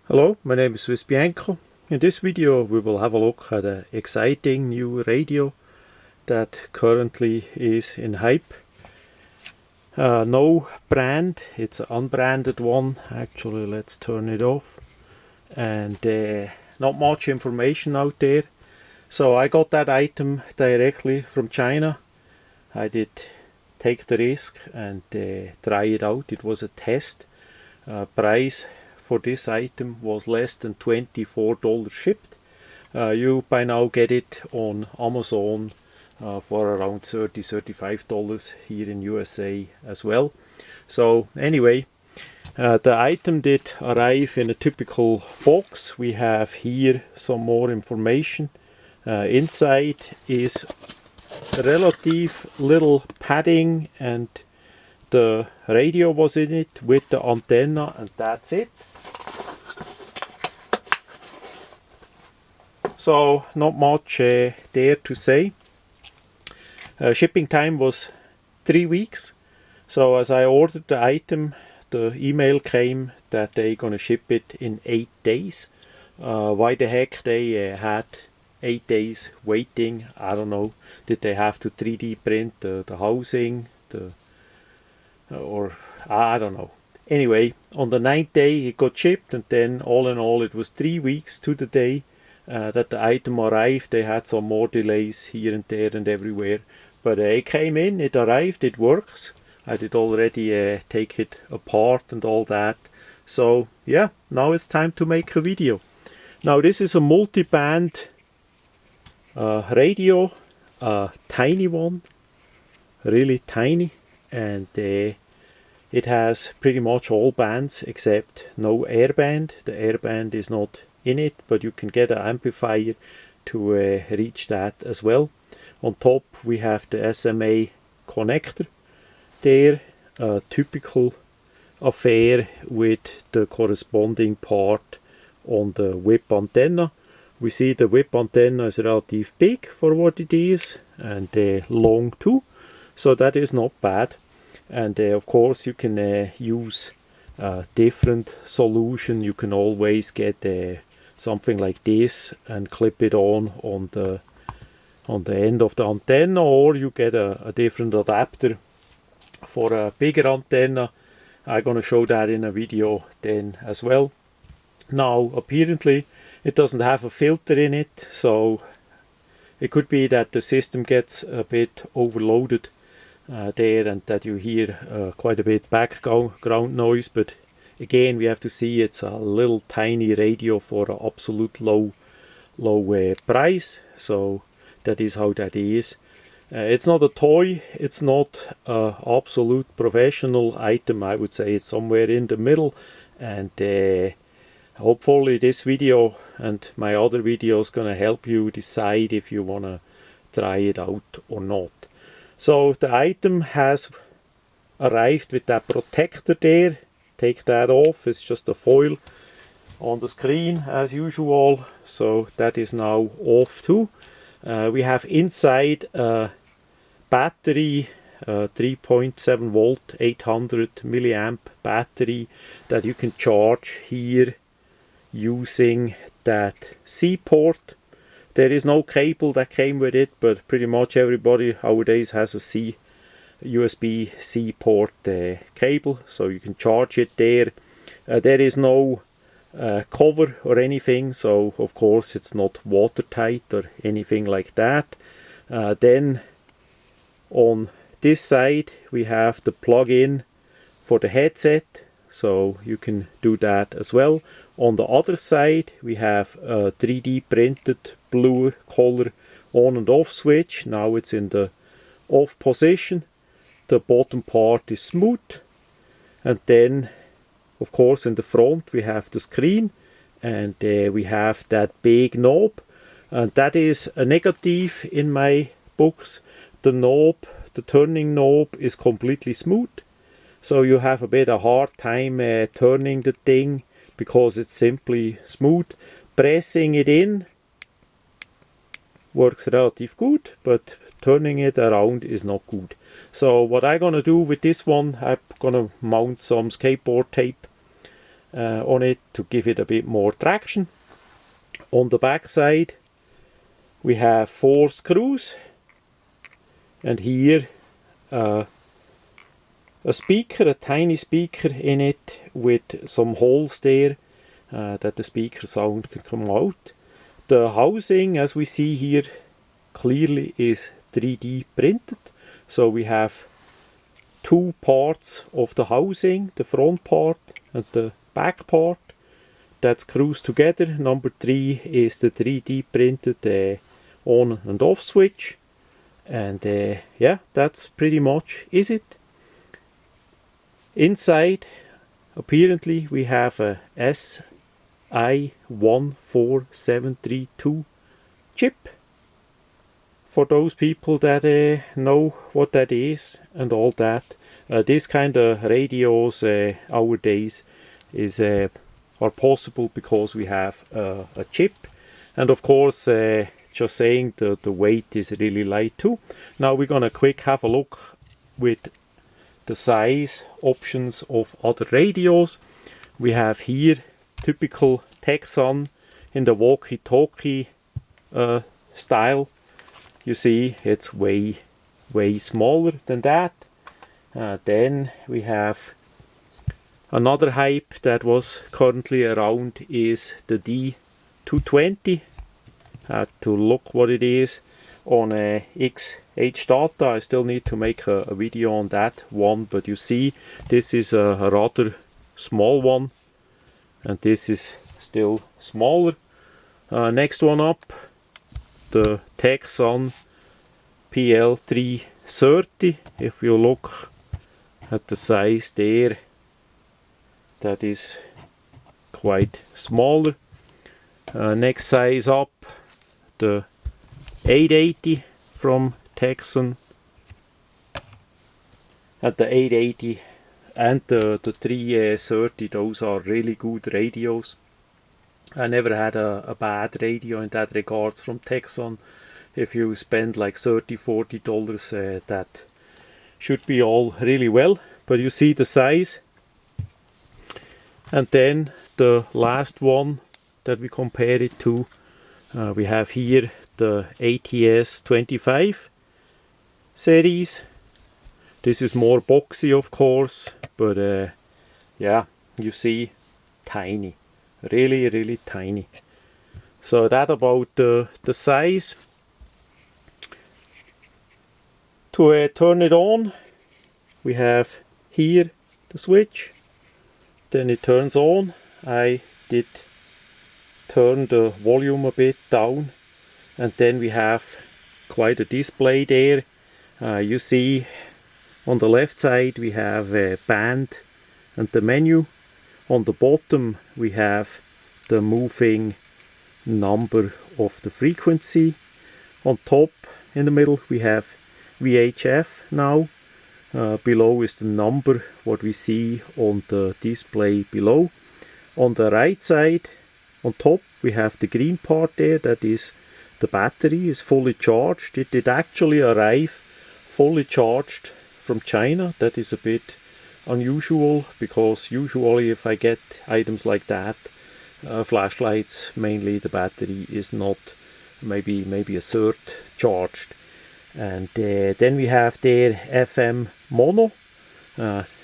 Hello, my name is Si4732. In this video we will have a look at an exciting new radio that currently is in hype. No brand, it's an unbranded one. Actually, let's turn it off. And not much information out there. So I got that item directly from China. I did take the risk and try it out. It was a test. Price for this item was less than $24 shipped. You by now get it on Amazon for around $30–35 here in USA as well. So anyway, the item did arrive in a typical box. We have here some more information. Inside is relative little padding, and the radio was in it with the antenna, and that's it. So not much there to say. Shipping time was 3 weeks. So as I ordered the item, the email came that they're gonna ship it in 8 days. Why the heck they had 8 days waiting, I don't know. Did they have to 3D print the housing, or I don't know. Anyway, on the 9th day it got shipped, and then all in all it was 3 weeks to the day that the item arrived. They had some more delays here and there and everywhere, but it came in, it arrived, it works. I did already take it apart and all that. So yeah, now it's time to make a video. Now this is a multi-band radio, a tiny one, really tiny, and it has pretty much all bands except no airband. The airband is not in it, but you can get an amplifier to reach that as well. On top we have the SMA connector there, a typical affair with the corresponding part on the whip antenna. We see the whip antenna is relatively big for what it is, and long too, so that is not bad. And of course you can use a different solution. You can always get something like this and clip it on the end of the antenna, or you get a different adapter for a bigger antenna. I'm gonna show that in a video then as well. Now apparently it doesn't have a filter in it, so it could be that the system gets a bit overloaded there, and that you hear quite a bit background noise. But again, we have to see it's a little tiny radio for an absolute low price, so that is how that is. It's not a toy, it's not an absolute professional item. I would say it's somewhere in the middle, and hopefully this video and my other videos gonna help you decide if you wanna try it out or not. So the item has arrived with that protector there. Take that off, it's just a foil on the screen as usual. So that is now off too. We have inside a battery, 3.7 volt 800 milliamp battery that you can charge here using that C port. There is no cable that came with it, but pretty much everybody nowadays has a USB-C port cable, so you can charge it there. There is no cover or anything, so of course it's not watertight or anything like that. Then on this side we have the plug-in for the headset, so you can do that as well. On the other side we have a 3D printed blue color on and off switch. Now it's in the off position. The bottom part is smooth, and then of course in the front we have the screen, and we have that big knob, and that is a negative in my books. The knob, the turning knob, is completely smooth, so you have a bit of hard time turning the thing because it's simply smooth. Pressing it in works relatively good, but turning it around is not good. So what I'm gonna do with this one, I'm gonna mount some skateboard tape on it to give it a bit more traction. On the back side we have 4 screws, and here a speaker, a tiny speaker in it with some holes there that the speaker sound can come out. The housing, as we see here clearly, is 3D printed. So we have 2 parts of the housing, the front part and the back part, that screws together. Number 3 is the 3D printed on and off switch. And yeah, that's pretty much is it. Inside, apparently, we have a Si4732 chip. For those people that know what that is and all that. This kind of radios nowadays are possible because we have a chip. And of course, just saying, the weight is really light too. Now we're gonna quick have a look with the size options of other radios. We have here typical Texan in the walkie-talkie style. You see, it's way smaller than that. Then we have another hype that was currently around is the D220. Had to look what it is on XH data. I still need to make a video on that one, but you see this is a rather small one, and this is still smaller. Next one up, the Texan PL330. If you look at the size there, that is quite smaller. Next size up, the 880 from Texan. At the 880 and the 330, those are really good radios. I never had a bad radio in that regards from Texan. If you spend like $30–40, that should be all really well. But you see the size. And then the last one that we compare it to, we have here the ATS-25 series. This is more boxy, of course, but yeah, you see, tiny, really tiny. So that about the size. To turn it on, we have here the switch. Then it turns on. I did turn the volume a bit down, and then we have quite a display there. You see on the left side we have a band and the menu. On the bottom we have the moving number of the frequency. On top in the middle we have VHF now. Below is the number what we see on the display below. On the right side, on top, we have the green part there. That is the battery is fully charged. It did actually arrive fully charged from China. That is a bit unusual, because usually if I get items like that, flashlights mainly, the battery is not maybe a third charged. And then we have there FM mono.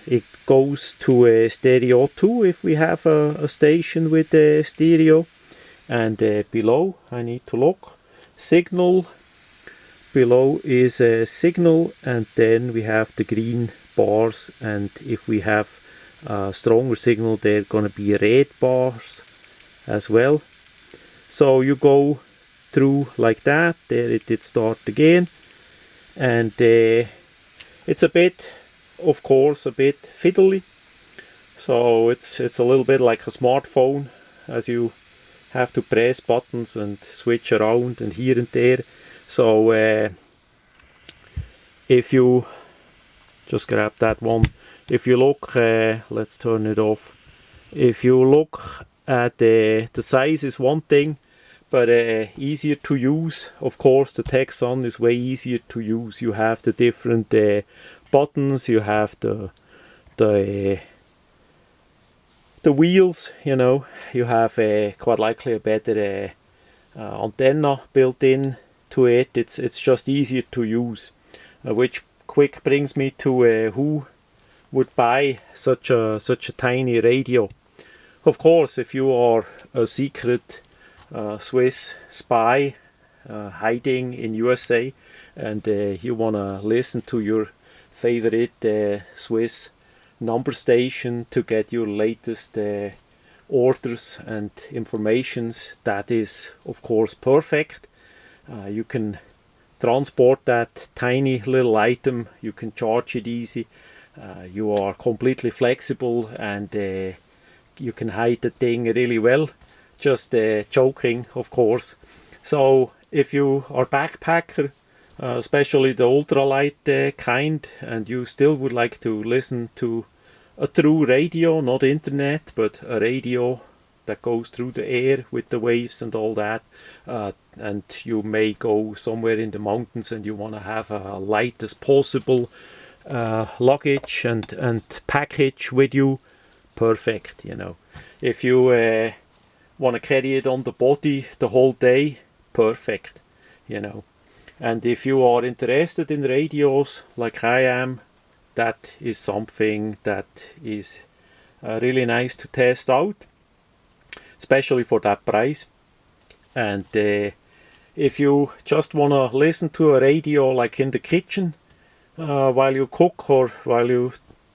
It goes to a stereo too if we have a station with a stereo. And below, I need to look, signal. Below is a signal, and then we have the green bars, and if we have a stronger signal, they're gonna be red bars as well. So you go through like that. There it did start again. And it's a bit, of course, a bit fiddly. So it's a little bit like a smartphone, as you have to press buttons and switch around and here and there. So if you just grab that one, if you look, let's turn it off. If you look at the size is one thing, but easier to use. Of course, the Texan is way easier to use. You have the different buttons. You have the the wheels, you know, you have quite likely a better antenna built in to it. It's just easier to use, which quick brings me to who would buy such a tiny radio. Of course, if you are a secret Swiss spy hiding in USA and you want to listen to your favorite Swiss number station to get your latest orders and informations, that is of course perfect. You can transport that tiny little item, you can charge it easy, you are completely flexible, and you can hide the thing really well. Just joking, of course. So if you are backpacker, especially the ultralight kind, and you still would like to listen to a true radio, not internet, but a radio that goes through the air with the waves and all that, and you may go somewhere in the mountains and you want to have a light as possible luggage and package with you, perfect, you know. If you want to carry it on the body the whole day, perfect, you know. And if you are interested in radios like I am, that is something that is really nice to test out, especially for that price. And if you just want to listen to a radio like in the kitchen while you cook or while you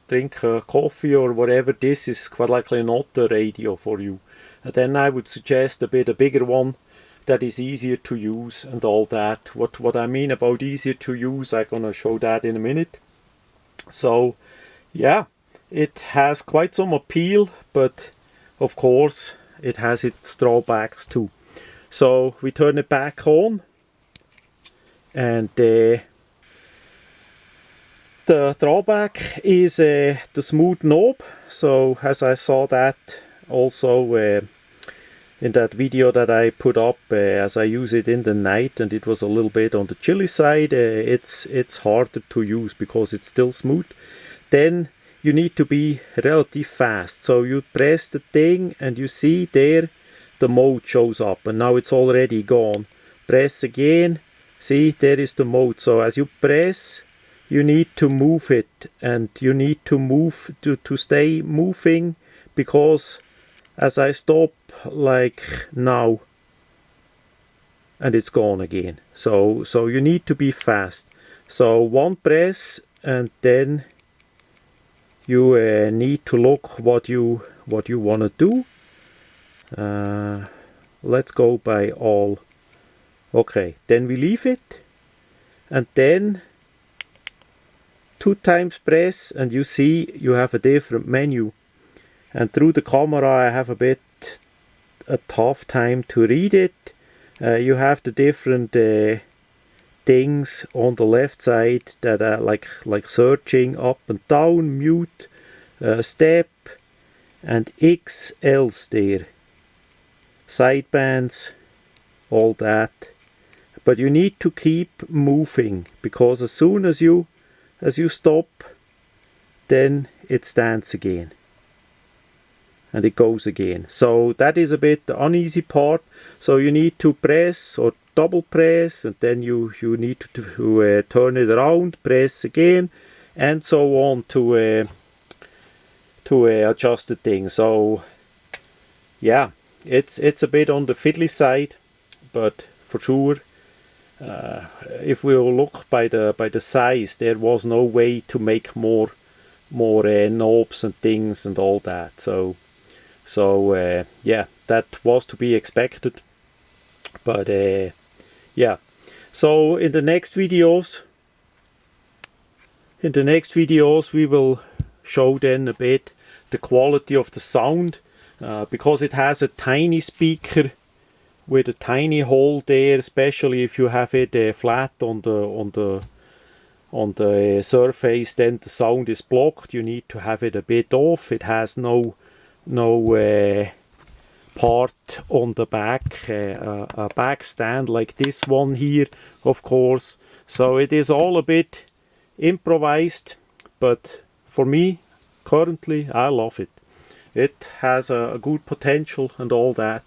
drink coffee or whatever, this is quite likely not the radio for you. And then I would suggest a bigger one that is easier to use and all that. What I mean about easier to use, I'm gonna show that in a minute. So yeah, it has quite some appeal, but of course it has its drawbacks too. So we turn it back on, and the drawback is the smooth knob. So as I saw that also in that video that I put up, as I use it in the night and it was a little bit on the chilly side, it's harder to use because it's still smooth. Then you need to be relatively fast. So you press the thing and you see there the mode shows up, and now it's already gone. Press again, see, there is the mode. So as you press, you need to move it, and you need to move to stay moving, because as I stop like now, and it's gone again. So you need to be fast. So one press, and then you need to look what you want to do. Let's go by all. Okay, then we leave it, and then 2 times press, and you see you have a different menu. And through the camera I have a tough time to read it. You have the different things on the left side that are like searching up and down, mute, step, and X else there. Sidebands, all that. But you need to keep moving, because as soon as you stop, then it stands again. And it goes again. So that is a bit the uneasy part. So you need to press or double press, and then you need to turn it around, press again, and so on to adjust the thing. So yeah, it's a bit on the fiddly side, but for sure, if we look by the size, there was no way to make more knobs and things and all that. So yeah, that was to be expected. But yeah, so in the next videos we will show then a bit the quality of the sound, because it has a tiny speaker with a tiny hole there, especially if you have it flat on the surface, then the sound is blocked. You need to have it a bit off. It has no part on the back, a back stand like this one here, of course. So it is all a bit improvised, but for me currently I love it. it has a good potential and all that.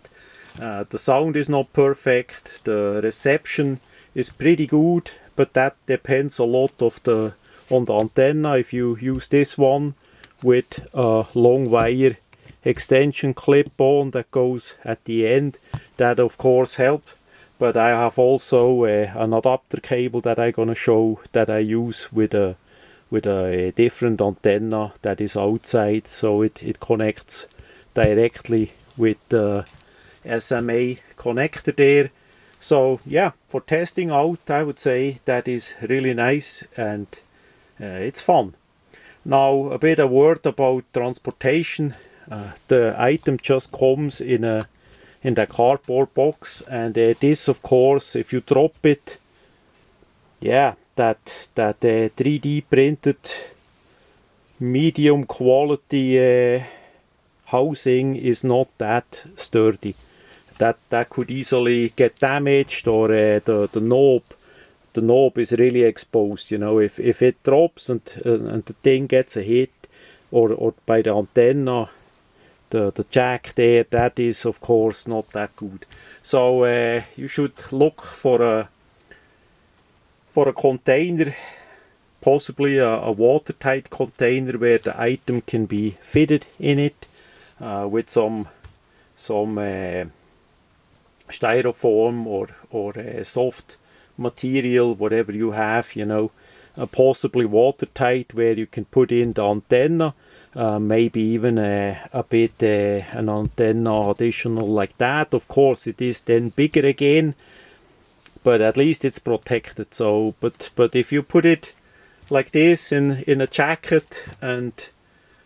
The sound is not perfect, the reception is pretty good, but that depends a lot on the antenna. If you use this one with a long wire extension clip on that goes at the end, that of course helps. But I have also an adapter cable that I'm gonna show that I use with a different antenna that is outside, so it connects directly with the SMA connector there. So yeah, for testing out, I would say that is really nice, and it's fun. Now a bit of word about transportation. The item just comes in the cardboard box, and this of course, if you drop it, yeah, that 3D printed medium quality housing is not that sturdy. That could easily get damaged, or the knob is really exposed. You know, if it drops and the thing gets a hit, or by the antenna, the jack there, that is of course not that good. So you should look for a container, possibly a watertight container where the item can be fitted in it, with some styrofoam or soft material, whatever you have, you know, possibly watertight, where you can put in the antenna, maybe even a bit an antenna additional like that. Of course it is then bigger again, but at least it's protected. So but if you put it like this in a jacket and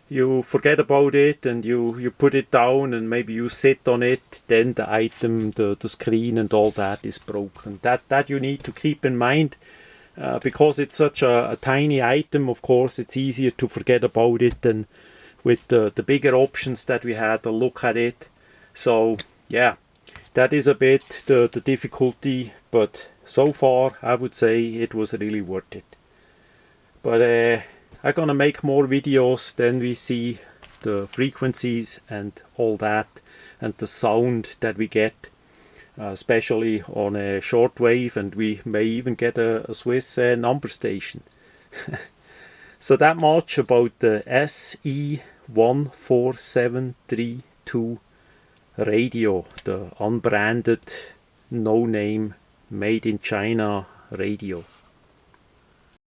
you forget about it and you put it down and maybe you sit on it, then the item, the screen and all that is broken. That you need to keep in mind, because it's such a tiny item. Of course it's easier to forget about it than with the bigger options that we had to look at it. So yeah, that is a bit the difficulty, but so far I would say it was really worth it. But I'm gonna make more videos, then we see the frequencies and all that, and the sound that we get, especially on a shortwave, and we may even get a Swiss number station. So that much about the Si4732 radio, the unbranded, no name, made in China radio.